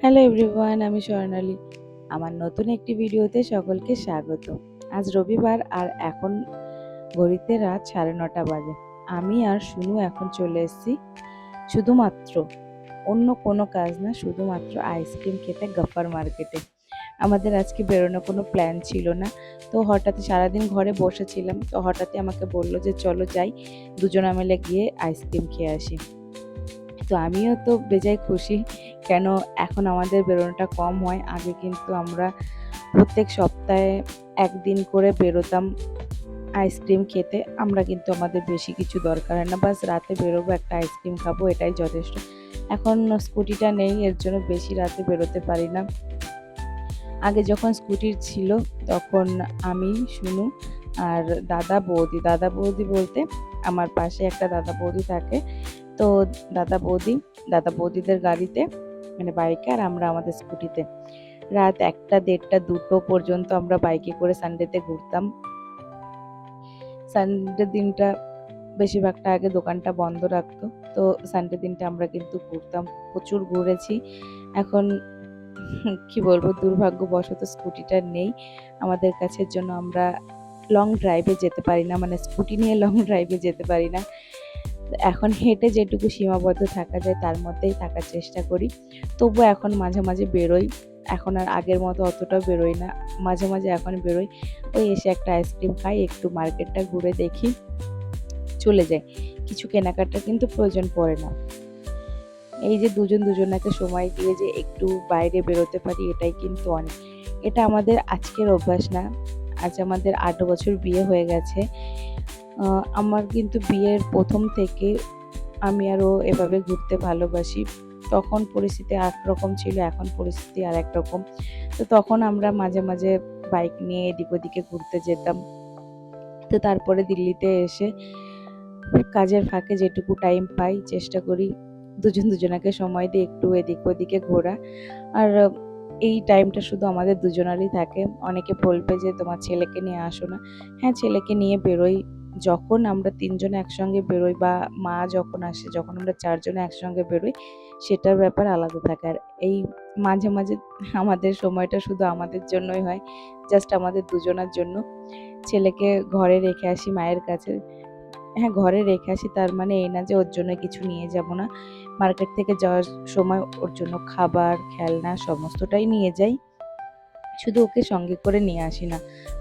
Hello everyone, আমি স্বর্ণালী। আমার নতুন একটি ভিডিওতে সকলকে স্বাগত। আজ রবিবার আর এখন ঘড়িতে রাত 9:30 বাজে। আমি আর শুনু এখন চলে এসেছি শুধুমাত্র, অন্য কোনো কাজ না, শুধুমাত্র আইসক্রিম খেতে গাফার মার্কেটে। আমাদের আজকে বেরোনোর কোনো প্ল্যান ছিল না, তো হঠাৎ সারাদিন ঘরে বসেছিলাম, তো হঠাৎই আমাকে বললো যে চলো যাই, দুজনে মিলে গিয়ে আইসক্রিম খেয়ে আসি। তো আমিও তো বেজায় খুশি, কেন এখন আমাদের বেরোনোটা কম হয়। আগে কিন্তু আমরা প্রত্যেক সপ্তাহে একদিন করে বেরোতাম আইসক্রিম খেতে। আমরা কিন্তু আমাদের বেশি কিছু দরকার হয় না, বাস রাতে বেরোবো, একটা আইসক্রিম খাবো, এটাই যথেষ্ট। এখন স্কুটিটা নেই, এর জন্য বেশি রাতে বেরোতে পারি না। আগে যখন স্কুটি ছিল তখন আমি, শুনু আর দাদা বৌদি বলতে আমার পাশে একটা দাদা বৌদি থাকে, তো দাদা বৌদিদের গাড়িতে মানে বাইকে, আর আমরা আমাদের স্কুটিতে রাত 1টা 1:30 2টো পর্যন্ত আমরা বাইকে করে সানডেতে ঘুরতাম। সানডে দিনটা বেশিরভাগটা আগে দোকানটা বন্ধ রাখতো, তো সানডে দিনটা আমরা কিন্তু ঘুরতাম, প্রচুর ঘুরেছি। এখন কি বলবো, দুর্ভাগ্যবশত স্কুটিটা নেই আমাদের কাছে, জন্য আমরা লং ড্রাইভে যেতে পারি না, মানে স্কুটি নিয়ে লং ড্রাইভে যেতে পারি না। এখন হেঁটে যেটুকু সীমাবদ্ধ থাকা যায় তার মধ্যেই থাকার চেষ্টা করি। তবু এখন মাঝে মাঝে বেরোই, এখন আর আগের মতো অতটাও বেরোই না, মাঝে মাঝে এখন বেরোই। ওই এসে একটা আইসক্রিম খাই, একটু মার্কেটটা ঘুরে দেখি, চলে যাই। কিছু কেনাকাটা কিন্তু প্রয়োজন পড়ে না। এই যে দুজনাকে সময় দিয়ে যে একটু বাইরে বেরোতে পারি, এটাই কিন্তু অনেক। এটা আমাদের আজকের অভ্যাস না, আজ আমাদের 8 বছর বিয়ে হয়ে গেছে। আমার কিন্তু বিয়ের প্রথম থেকে আমি আরও এভাবে ঘুরতে ভালোবাসি। তখন পরিস্থিতি একরকম ছিল, এখন পরিস্থিতি আর এক রকম। তো তখন আমরা মাঝে মাঝে বাইক নিয়ে এদিক ওদিকে ঘুরতে যেতাম। তো তারপরে দিল্লিতে এসে কাজের ফাঁকে যেটুকু টাইম পাই চেষ্টা করি দুজনাকে সময় দিয়ে একটু এদিক ওদিকে ঘোরা। আর এই টাইমটা শুধু আমাদের দুজনারই থাকে। অনেকে বলবে যে তোমার ছেলেকে নিয়ে আসো না। হ্যাঁ, ছেলেকে নিয়ে বেরোই, যখন আমরা 3 জন একসঙ্গে বেরোই বা মা যখন আসে, যখন আমরা 4 জন একসঙ্গে বেরোই, সেটার ব্যাপার আলাদা থাকে। আর এই মাঝে মাঝে আমাদের সময়টা শুধু আমাদের জন্যই হয়, জাস্ট আমাদের দুজনার জন্য। ছেলেকে ঘরে রেখে আসি মায়ের কাছে। হ্যাঁ, ঘরে রেখে আসি, তার মানে এই না যে ওর জন্য কিছু নিয়ে যাব না। মার্কেট থেকে যাওয়ার সময় ওর জন্য খাবার, খেলনা সমস্তটাই নিয়ে যাই, শুধু ওকে সঙ্গে করে নিয়ে আসি না।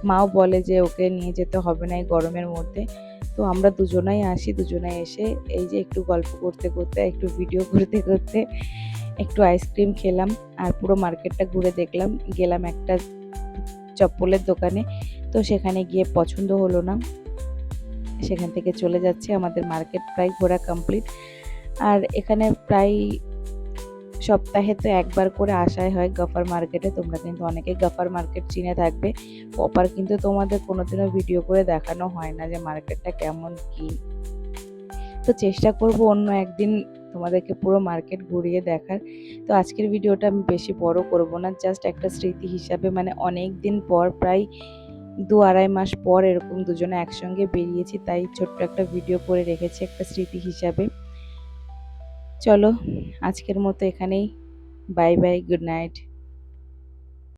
মাও বলে যে ওকে নিয়ে যেতে হবে না এই গরমের মধ্যে। তো আমরা দুজনাই আসি, দুজনাই এসে এই যে একটু গল্প করতে করতে, একটু ভিডিও করতে করতে একটু আইসক্রিম খেলাম, আর পুরো মার্কেটটা ঘুরে দেখলাম। গেলাম একটা চপ্পলের দোকানে, তো সেখানে গিয়ে পছন্দ হলো না, সেখান থেকে চলে যাচ্ছে। আমাদের মার্কেট প্রায় ঘোরা কমপ্লিট। আর এখানে প্রায় সপ্তাহে তো একবার করে আসাই হয় গাফার মার্কেটে। তোমরা কিন্তু অনেকেই গাফার মার্কেট চিনে থাকবে। প্রপার কিন্তু তোমাদের কোনোদিনও ভিডিও করে দেখানো হয় না যে মার্কেটটা কেমন কি। তো চেষ্টা করব অন্য একদিন তোমাদেরকে পুরো মার্কেট ঘুরিয়ে দেখার। তো আজকের ভিডিওটা আমি বেশি বড় করব না, জাস্ট একটা স্মৃতি হিসাবে, মানে অনেক দিন পর, প্রায় 2-2.5 মাস পর এরকম দুজনে একসঙ্গে বেরিয়েছি, তাই ছোট্ট একটা ভিডিও করে রেখেছি একটা স্মৃতি হিসাবে। চলো আজকের মতো এখানেই, বাই বাই, গুড নাইট।